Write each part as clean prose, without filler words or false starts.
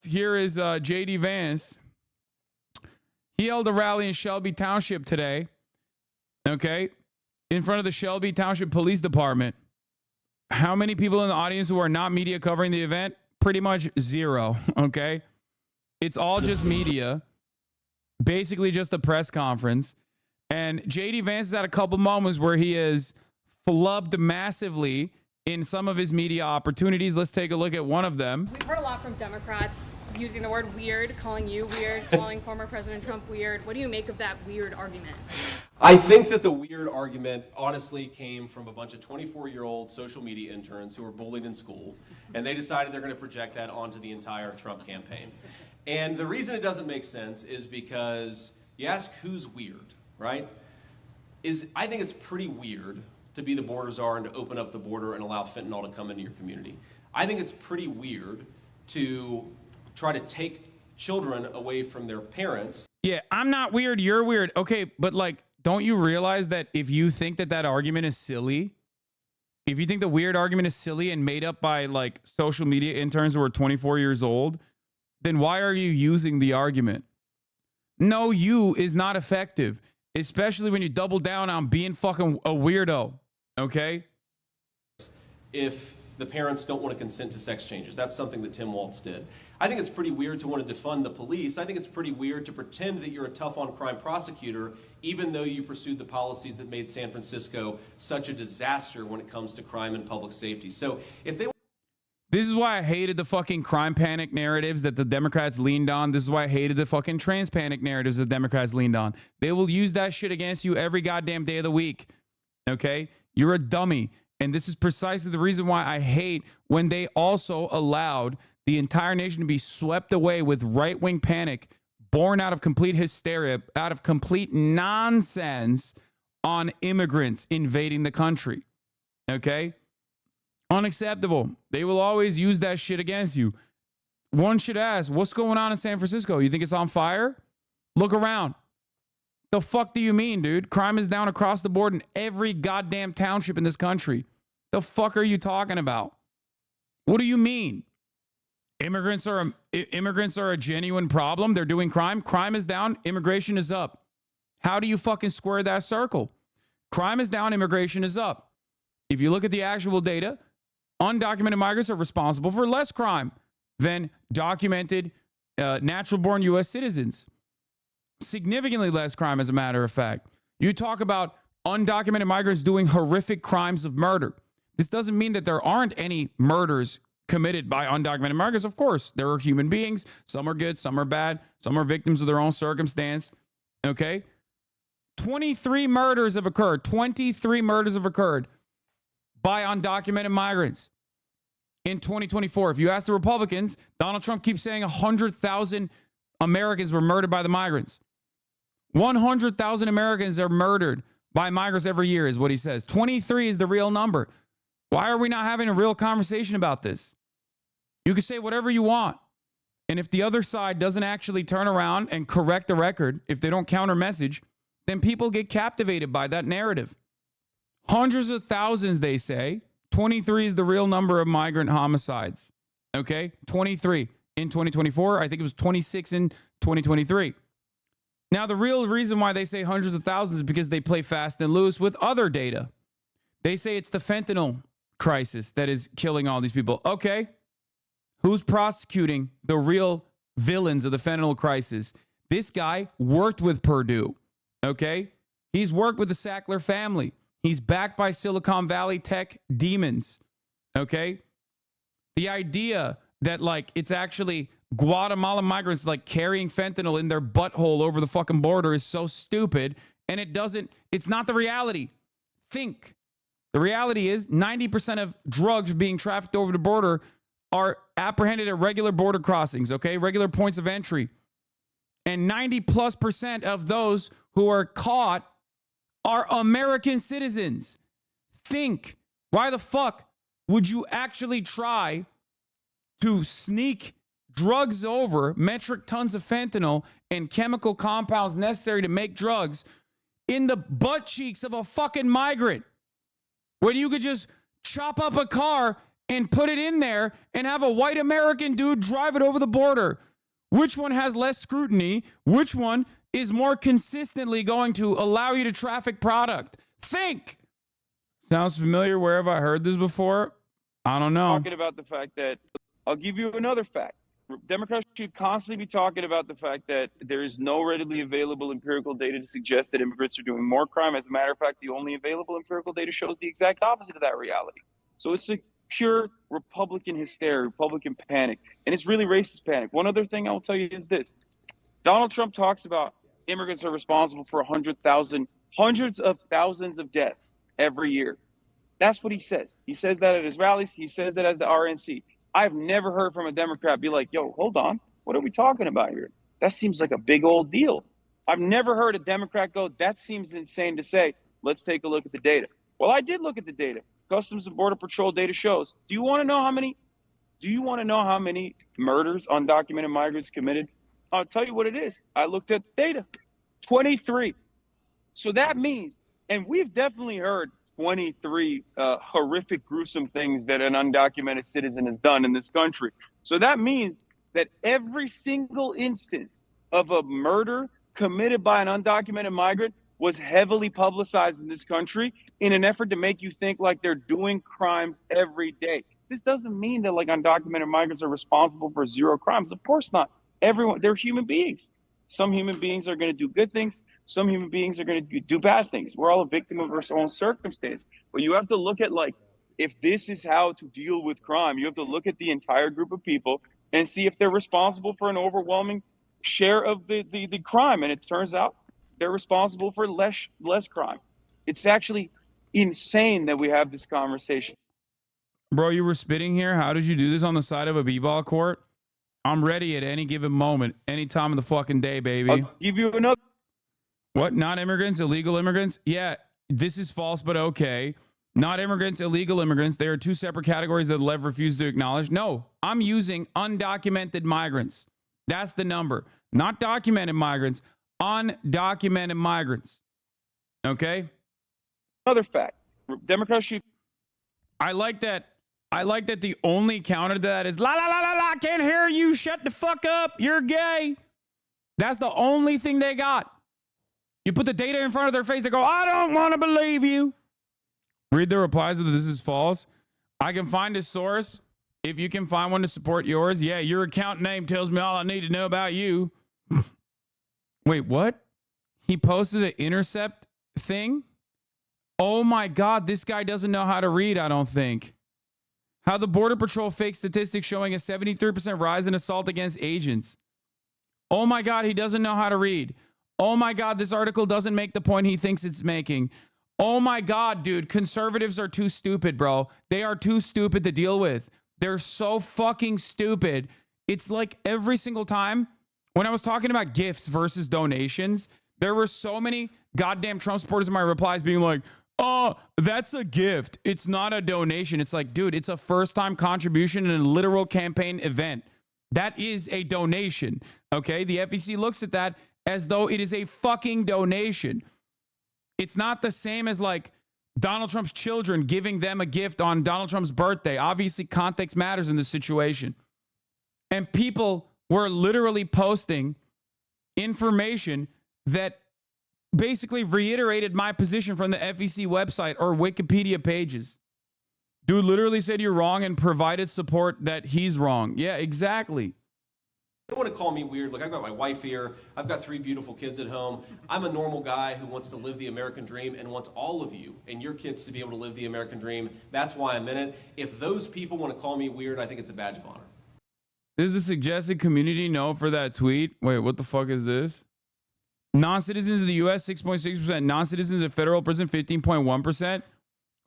Here is JD Vance. He held a rally in Shelby Township today, okay, in front of the Shelby Township Police Department. How many people in the audience who are not media covering the event? Pretty much zero, okay? It's all just media, basically just a press conference. And JD Vance has had a couple moments where he is flubbed massively in some of his media opportunities. Let's take a look at one of them. We've heard a lot from Democrats using the word weird, calling you weird, calling former President Trump weird. What do you make of that weird argument? I think that the weird argument honestly came from a bunch of 24-year-old social media interns who were bullied in school, and they decided they're going to project that onto the entire Trump campaign. And the reason it doesn't make sense is because you ask who's weird, right? I think it's pretty weird to be the border czar and to open up the border and allow fentanyl to come into your community. I think it's pretty weird to try to take children away from their parents. Yeah, I'm not weird, you're weird. Okay, but like, don't you realize that if you think that that argument is silly, if you think the weird argument is silly and made up by like social media interns who are 24 years old, then why are you using the argument? No, you is not effective, especially when you double down on being fucking a weirdo, okay? If the parents don't want to consent to sex changes. That's something that Tim Walz did. I think it's pretty weird to want to defund the police. I think it's pretty weird to pretend that you're a tough on crime prosecutor, even though you pursued the policies that made San Francisco such a disaster when it comes to crime and public safety. So if they... This is why I hated the fucking crime panic narratives that the Democrats leaned on. This is why I hated the fucking trans panic narratives that the Democrats leaned on. They will use that shit against you every goddamn day of the week. Okay? You're a dummy. And this is precisely the reason why I hate when they also allowed the entire nation to be swept away with right-wing panic born out of complete hysteria, out of complete nonsense on immigrants invading the country. Okay? Unacceptable. They will always use that shit against you. One should ask, what's going on in San Francisco? You think it's on fire? Look around. The fuck do you mean, dude? Crime is down across the board in every goddamn township in this country. The fuck are you talking about? What do you mean? Immigrants are a genuine problem. They're doing crime. Crime is down. Immigration is up. How do you fucking square that circle? Crime is down. Immigration is up. If you look at the actual data, undocumented migrants are responsible for less crime than documented natural-born U.S. citizens. Significantly less crime, as a matter of fact. You talk about undocumented migrants doing horrific crimes of murder. This doesn't mean that there aren't any murders committed by undocumented migrants. Of course, there are human beings. Some are good, some are bad. Some are victims of their own circumstance. Okay? 23 murders have occurred. 23 murders have occurred by undocumented migrants in 2024. If you ask the Republicans, Donald Trump keeps saying 100,000 Americans were murdered by the migrants. 100,000 Americans are murdered by migrants every year is what he says. 23 is the real number. Why are we not having a real conversation about this? You can say whatever you want. And if the other side doesn't actually turn around and correct the record, if they don't counter message, then people get captivated by that narrative. Hundreds of thousands, they say. 23 is the real number of migrant homicides. Okay? 23 in 2024. I think it was 26 in 2023. Now, the real reason why they say hundreds of thousands is because they play fast and loose with other data. They say it's the fentanyl crisis that is killing all these people. Okay. Who's prosecuting the real villains of the fentanyl crisis? This guy worked with Purdue. Okay. He's worked with the Sackler family. He's backed by Silicon Valley tech demons. Okay. The idea that like it's actually Guatemalan migrants like carrying fentanyl in their butthole over the fucking border is so stupid. And it's not the reality. Think. The reality is 90% of drugs being trafficked over the border are apprehended at regular border crossings, okay? Regular points of entry. And 90+% of those who are caught are American citizens. Think. Why the fuck would you actually try to sneak drugs over, metric tons of fentanyl and chemical compounds necessary to make drugs in the butt cheeks of a fucking migrant, when you could just chop up a car and put it in there and have a white American dude drive it over the border? Which one has less scrutiny? Which one is more consistently going to allow you to traffic product? Think. Sounds familiar. Where have I heard this before? I don't know. Talking about the fact that, I'll give you another fact. Democrats should constantly be talking about the fact that there is no readily available empirical data to suggest that immigrants are doing more crime. As a matter of fact, the only available empirical data shows the exact opposite of that reality. So it's a pure Republican hysteria, Republican panic, and it's really racist panic. One other thing I will tell you is this. Donald Trump talks about immigrants are responsible for hundreds of thousands of deaths every year. That's what he says. He says that at his rallies. He says that as the RNC. I've never heard from a Democrat be like, yo, hold on. What are we talking about here? That seems like a big old deal. I've never heard a Democrat go, that seems insane to say. Let's take a look at the data. Well, I did look at the data. Customs and Border Patrol data shows. Do you want to know how many murders undocumented migrants committed? I'll tell you what it is. I looked at the data. 23. So that means, and we've definitely heard 23 horrific, gruesome things that an undocumented citizen has done in this country. So that means that every single instance of a murder committed by an undocumented migrant was heavily publicized in this country in an effort to make you think like they're doing crimes every day. This doesn't mean that like undocumented migrants are responsible for zero crimes. Of course not. Everyone, they're human beings. Some human beings are going to do good things. Some human beings are going to do bad things. We're all a victim of our own circumstance. But you have to look at like, if this is how to deal with crime, you have to look at the entire group of people and see if they're responsible for an overwhelming share of the crime. And it turns out they're responsible for less crime. It's actually insane that we have this conversation. Bro, you were spitting here. How did you do this on the side of a b-ball court? I'm ready at any given moment, any time of the fucking day, baby. I'll give you another. What? Not immigrants, illegal immigrants? Yeah, this is false, but okay. Not immigrants, illegal immigrants. They are two separate categories that Lev refused to acknowledge. No, I'm using undocumented migrants. That's the number. Not documented migrants, undocumented migrants. Okay? Another fact. Democrats should. I like that the only counter to that is la la la la la, can't hear you, shut the fuck up, you're gay. That's the only thing they got. You put the data in front of their face, they go, I don't want to believe you. Read the replies that this is false. I can find a source. If you can find one to support yours, yeah, your account name tells me all I need to know about you. Wait, what? He posted an intercept thing? Oh my God, this guy doesn't know how to read, I don't think. How the Border Patrol fake statistics showing a 73% rise in assault against agents. Oh my God, he doesn't know how to read. Oh my God, this article doesn't make the point he thinks it's making. Oh my God, dude, conservatives are too stupid, bro. They are too stupid to deal with. They're so fucking stupid. It's like every single time when I was talking about gifts versus donations, there were so many goddamn Trump supporters in my replies being like, oh, that's a gift. It's not a donation. It's like, dude, it's a first-time contribution in a literal campaign event. That is a donation, okay? The FEC looks at that as though it is a fucking donation. It's not the same as like Donald Trump's children giving them a gift on Donald Trump's birthday. Obviously, context matters in this situation. And people were literally posting information that basically reiterated my position from the FEC website or Wikipedia pages. Dude literally said you're wrong and provided support that he's wrong. Yeah, exactly. You don't want to call me weird. Look, I've got my wife here. I've got 3 beautiful kids at home. I'm a normal guy who wants to live the American dream and wants all of you and your kids to be able to live the American dream. That's why I'm in it. If those people want to call me weird, I think it's a badge of honor. Is the suggested community no for that tweet? Wait, what the fuck is this? Non-citizens of the U.S., 6.6%. Non-citizens of federal prison, 15.1%.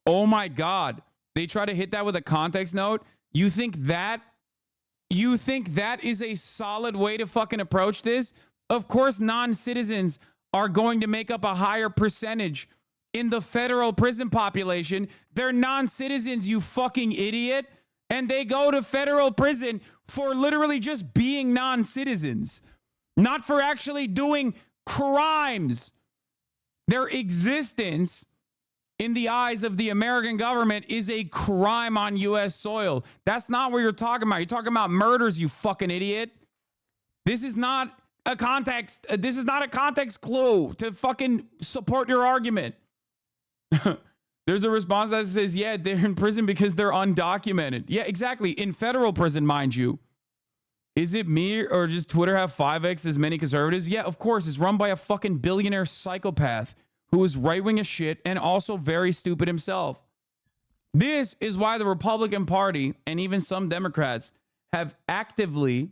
Oh my God. They try to hit that with a context note. You think that is a solid way to fucking approach this? Of course, non-citizens are going to make up a higher percentage in the federal prison population. They're non-citizens, you fucking idiot. And they go to federal prison for literally just being non-citizens, not for actually doing crimes. Their existence in the eyes of the American government is a crime on U.S. soil. That's not what you're talking about. You're talking about murders, you fucking idiot. This is not a context. This is not a context clue to fucking support your argument. There's a response that says, yeah, they're in prison because they're undocumented. Yeah, exactly. In federal prison, mind you. Is it me or does Twitter have 5x as many conservatives? Yeah, of course. It's run by a fucking billionaire psychopath who is right-wing as shit and also very stupid himself. This is why the Republican Party and even some Democrats have actively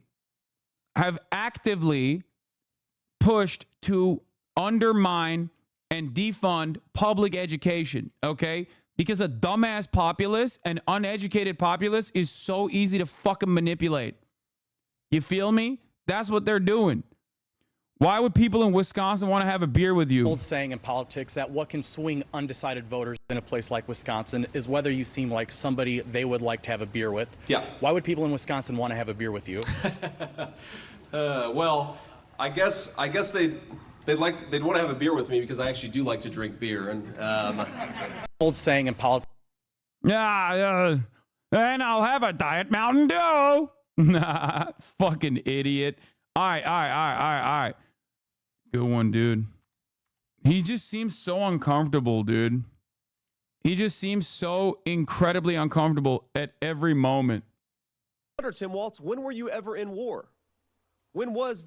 pushed to undermine and defund public education, okay? Because a dumbass populace, an uneducated populace, is so easy to fucking manipulate. You feel me? That's what they're doing. Why would people in Wisconsin want to have a beer with you? Old saying in politics that what can swing undecided voters in a place like Wisconsin is whether you seem like somebody they would like to have a beer with. Yeah. Why would people in Wisconsin want to have a beer with you? Well, I guess they'd want to have a beer with me because I actually do like to drink beer. And Old saying in politics. Yeah, and I'll have a Diet Mountain Dew. Nah, fucking idiot. All right. Good one, dude. He just seems so uncomfortable, dude. He just seems so incredibly uncomfortable at every moment. Tim Waltz, when were you ever in war? What was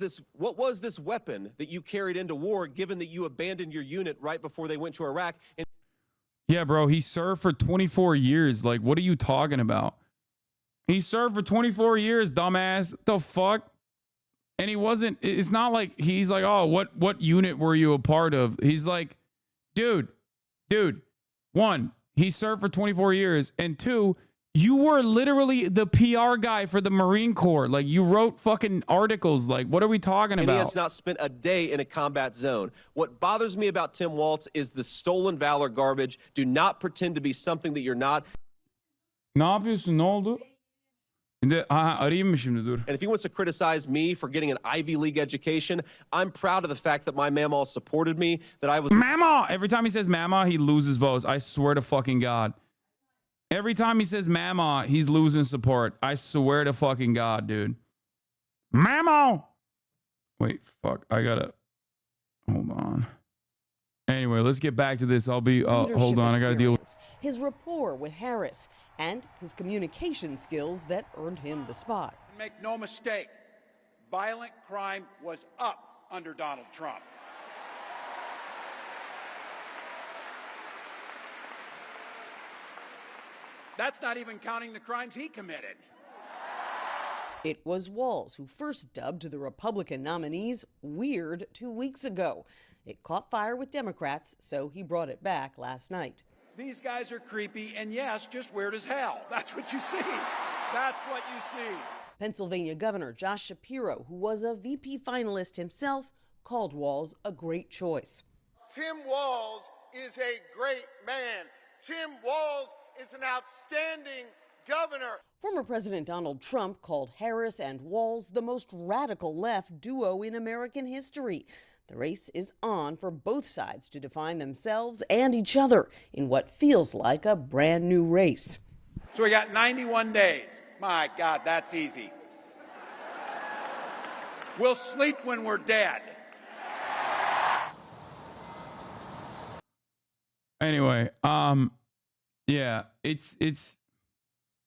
this weapon that you carried into war, given that you abandoned your unit right before they went to Iraq? And yeah, bro, he served for 24 years. Like, what are you talking about? He served for 24 years, dumbass. What the fuck? And he wasn't, it's not like he's like, oh, what unit were you a part of? He's like, dude, one, he served for 24 years. And two, you were literally the PR guy for the Marine Corps. Like, you wrote fucking articles. Like, what are we talking about? He has not spent a day in a combat zone. What bothers me about Tim Waltz is the stolen valor garbage. Do not pretend to be something that you're not. Ne yapıyorsun? Ne oldu? Arayayım mı şimdi, dur. And if he wants to criticize me for getting an Ivy League education, I'm proud of the fact that my mama supported me, that I was... Mama! Every time he says mama, he loses votes. I swear to fucking God. Every time he says mama, he's losing support. I swear to fucking God, dude. Mama! Wait, fuck. I gotta... Hold on. Anyway, let's get back to this. Hold on. I gotta deal with... His rapport with Harris and his communication skills that earned him the spot. Make no mistake, violent crime was up under Donald Trump. That's not even counting the crimes he committed. It was Walz who first dubbed the Republican nominees weird 2 weeks ago. It caught fire with Democrats, so he brought it back last night. These guys are creepy and, yes, just weird as hell. That's what you see. That's what you see. Pennsylvania Governor Josh Shapiro, who was a VP finalist himself, called Walz a great choice. Tim Walz is a great man. Tim Walz is an outstanding governor. Former President Donald Trump called Harris and Walz the most radical left duo in American history. The race is on for both sides to define themselves and each other in what feels like a brand new race. So we got 91 days. My God, that's easy. We'll sleep when we're dead. Anyway, yeah, it's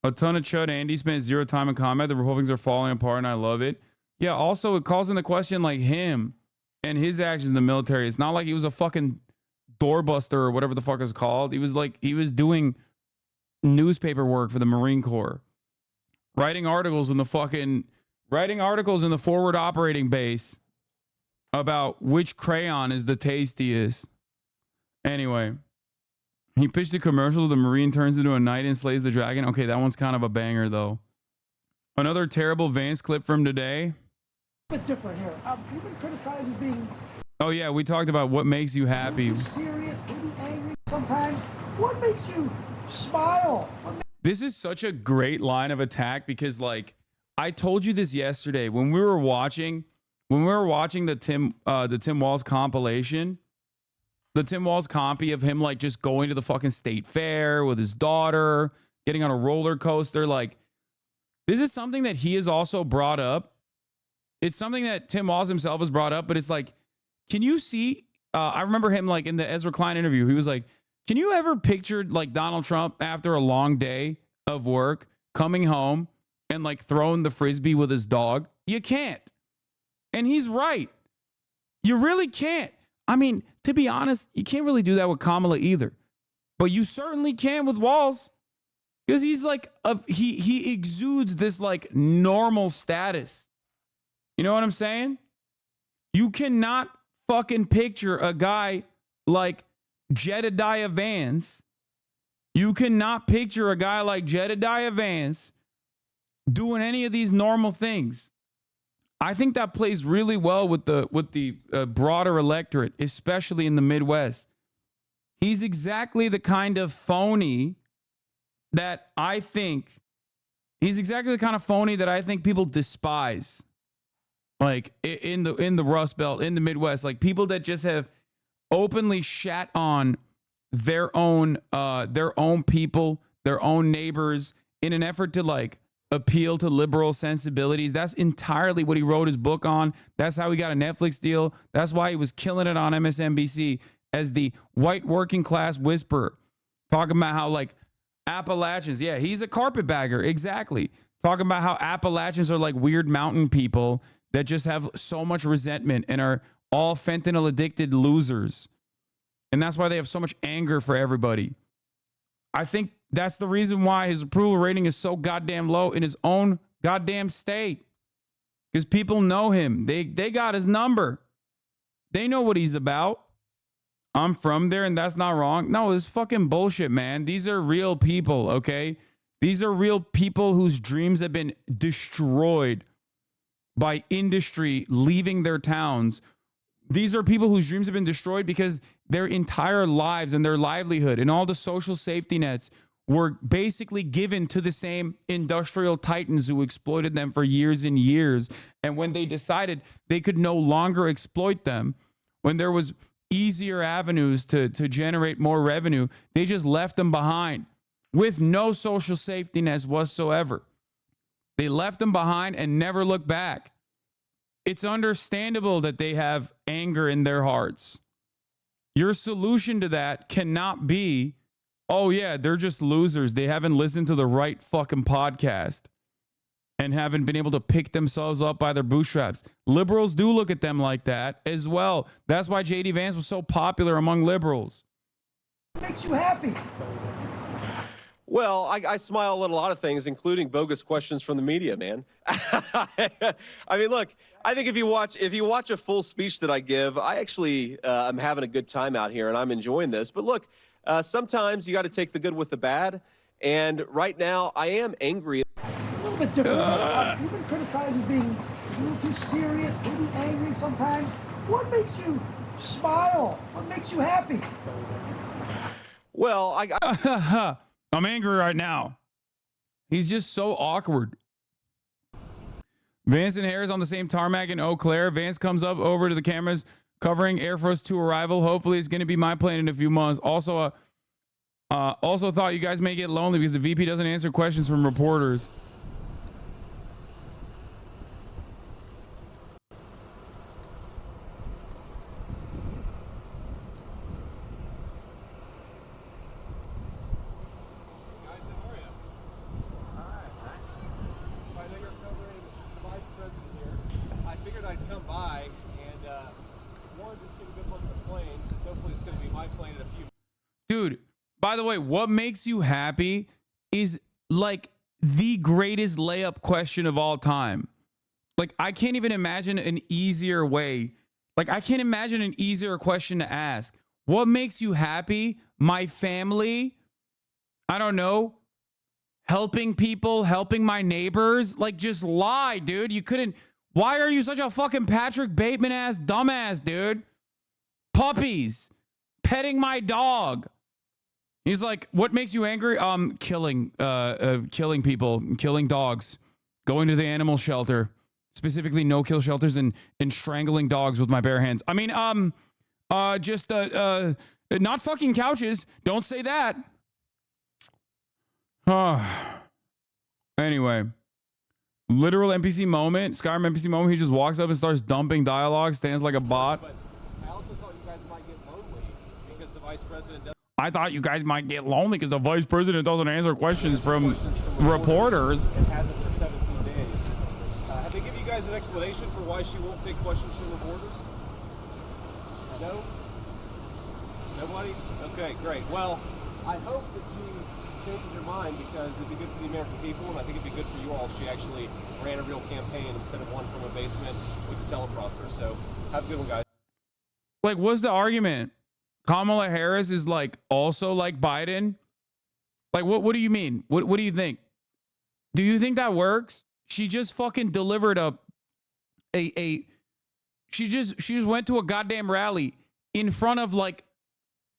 a ton of chud. Andy spent 0 time in combat. The Republicans are falling apart, and I love it. Yeah, also, it calls into question, like, him and his actions in the military. It's not like he was a fucking doorbuster or whatever the fuck it's called. He was doing newspaper work for the Marine Corps, writing articles in the forward operating base about which crayon is the tastiest. Anyway, he pitched a commercial. The Marine turns into a knight and slays the dragon. Okay, that one's kind of a banger though. Another terrible Vance clip from today. Bit different here. You've been criticized as being... Oh yeah, we talked about what makes you happy. Serious, maybe angry sometimes. What makes you smile? This is such a great line of attack because, like, I told you this yesterday when we were watching the Tim Walz compilation. the Tim Walz compy of him like just going to the fucking state fair with his daughter, getting on a roller coaster. Like, this is something that he has also brought up. It's something that Tim Walz himself has brought up, but it's like, can you see? I remember him like in the Ezra Klein interview. He was like, can you ever picture like Donald Trump after a long day of work coming home and like throwing the frisbee with his dog? You can't. And he's right. You really can't. I mean, to be honest, you can't really do that with Kamala either. But you certainly can with Walz. Because he's like, he exudes this like normal status. You know what I'm saying? You cannot fucking picture a guy like Jedediah Vance. You cannot picture a guy like Jedediah Vance doing any of these normal things. I think that plays really well with the broader electorate, especially in the Midwest. He's exactly the kind of phony that I think people despise. Like in the Rust Belt, in the Midwest, like people that just have openly shat on their own people, their own neighbors in an effort to like appeal to liberal sensibilities. That's entirely what he wrote his book on. That's how he got a Netflix deal. That's why he was killing it on MSNBC as the white working class whisperer, talking about how like Appalachians, yeah, he's a carpetbagger, exactly. Talking about how Appalachians are like weird mountain people that just have so much resentment and are all fentanyl addicted losers. And that's why they have so much anger for everybody. I think that's the reason why his approval rating is so goddamn low in his own goddamn state. Because people know him. They got his number. They know what he's about. I'm from there and that's not wrong. No, it's fucking bullshit, man. These are real people, okay? These are real people whose dreams have been destroyed by industry leaving their towns. These are people whose dreams have been destroyed because their entire lives and their livelihood and all the social safety nets were basically given to the same industrial titans who exploited them for years and years. And when they decided they could no longer exploit them, when there was easier avenues to generate more revenue, they just left them behind with no social safety nets whatsoever. They left them behind and never looked back. It's understandable that they have anger in their hearts. Your solution to that cannot be, oh yeah, they're just losers. They haven't listened to the right fucking podcast and haven't been able to pick themselves up by their bootstraps. Liberals do look at them like that as well. That's why J.D. Vance was so popular among liberals. What makes you happy? Well, I smile at a lot of things, including bogus questions from the media, man. I mean, look, I think if you watch a full speech that I give, I actually am having a good time out here and I'm enjoying this. But look, sometimes you got to take the good with the bad. And right now, I am angry. A little bit different. You've been criticized as being a little too serious, maybe angry sometimes. What makes you smile? What makes you happy? Well, I'm angry right now. He's just so awkward. Vance and Harris on the same tarmac in Eau Claire. Vance comes up over to the cameras covering Air Force 2 arrival. Hopefully it's going to be my plane in a few months. Also thought you guys may get lonely because the VP doesn't answer questions from reporters. Dude, by the way, what makes you happy is like the greatest layup question of all time. Like, I can't even imagine an easier way. Like, I can't imagine an easier question to ask. What makes you happy? My family? I don't know. Helping people, helping my neighbors? Like, just lie, dude. You couldn't. Why are you such a fucking Patrick Bateman ass dumbass, dude? Puppies. Petting my dog. He's like, what makes you angry? Killing people, killing dogs, going to the animal shelter, specifically no-kill shelters, and strangling dogs with my bare hands. I mean, Just not fucking couches. Don't say that. Anyway, literal NPC moment. Skyrim NPC moment. He just walks up and starts dumping dialogue. Stands like a bot. But I also thought you guys might get lonely because the vice president doesn't. I thought you guys might get lonely because the vice president doesn't answer questions from reporters. And hasn't for 17 days. Have they given you guys an explanation for why she won't take questions from reporters? No? Nobody? Okay, great. Well, I hope that she changes her mind because it'd be good for the American people, and I think it'd be good for you all if she actually ran a real campaign instead of one from a basement with a teleprompter. So have a good one, guys. Like, what's the argument? Kamala Harris is like also like Biden. Like, what do you mean? What do you think? Do you think that works? She just fucking delivered she just went to a goddamn rally in front of like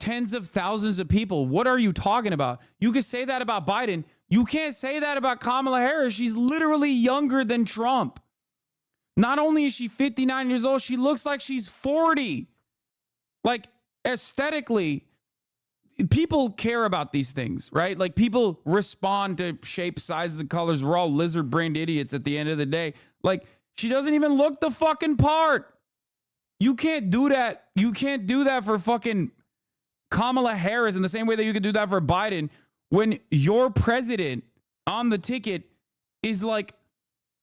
tens of thousands of people. What are you talking about? You could say that about Biden. You can't say that about Kamala Harris. She's literally younger than Trump. Not only is she 59 years old, she looks like she's 40. Like, aesthetically, people care about these things, right? Like, people respond to shape, sizes, and colors. We're all lizard-brained idiots at the end of the day. Like, she doesn't even look the fucking part. You can't do that. You can't do that for fucking Kamala Harris in the same way that you could do that for Biden when your president on the ticket is like,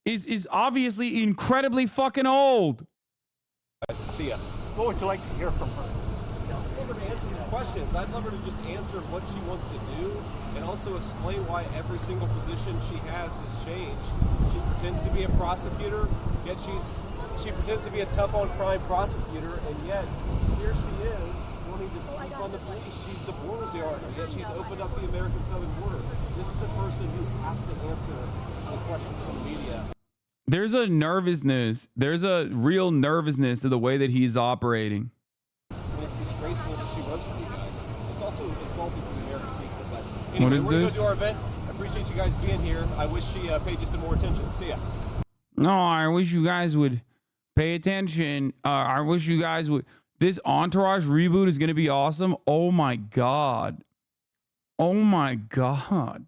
is obviously incredibly fucking old. See ya. What would you like to hear from her? I'd love her to answer some questions. I'd love her to just answer what she wants to do and also explain why every single position she has changed. She pretends to be a prosecutor, yet she pretends to be a tough on crime prosecutor, and yet here she is wanting to defund the police. She's the border czar, yet she's opened up the American southern border. This is a person who has to answer the questions from the media. There's a nervousness. There's a real nervousness to the way that he's operating. I mean, it's disgraceful that she runs for you guys. It's also insulting for the American people. But anyway, What is we're going to this? go do our event. I appreciate you guys being here. I wish she paid you some more attention. See ya. No, I wish you guys would pay attention. I wish you guys would. This Entourage reboot is going to be awesome. Oh my God. Oh my God.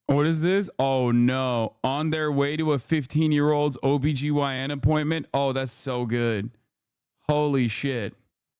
What is this? Oh no. On their way to a 15-year-old's OBGYN appointment. Oh, that's so good. Holy shit.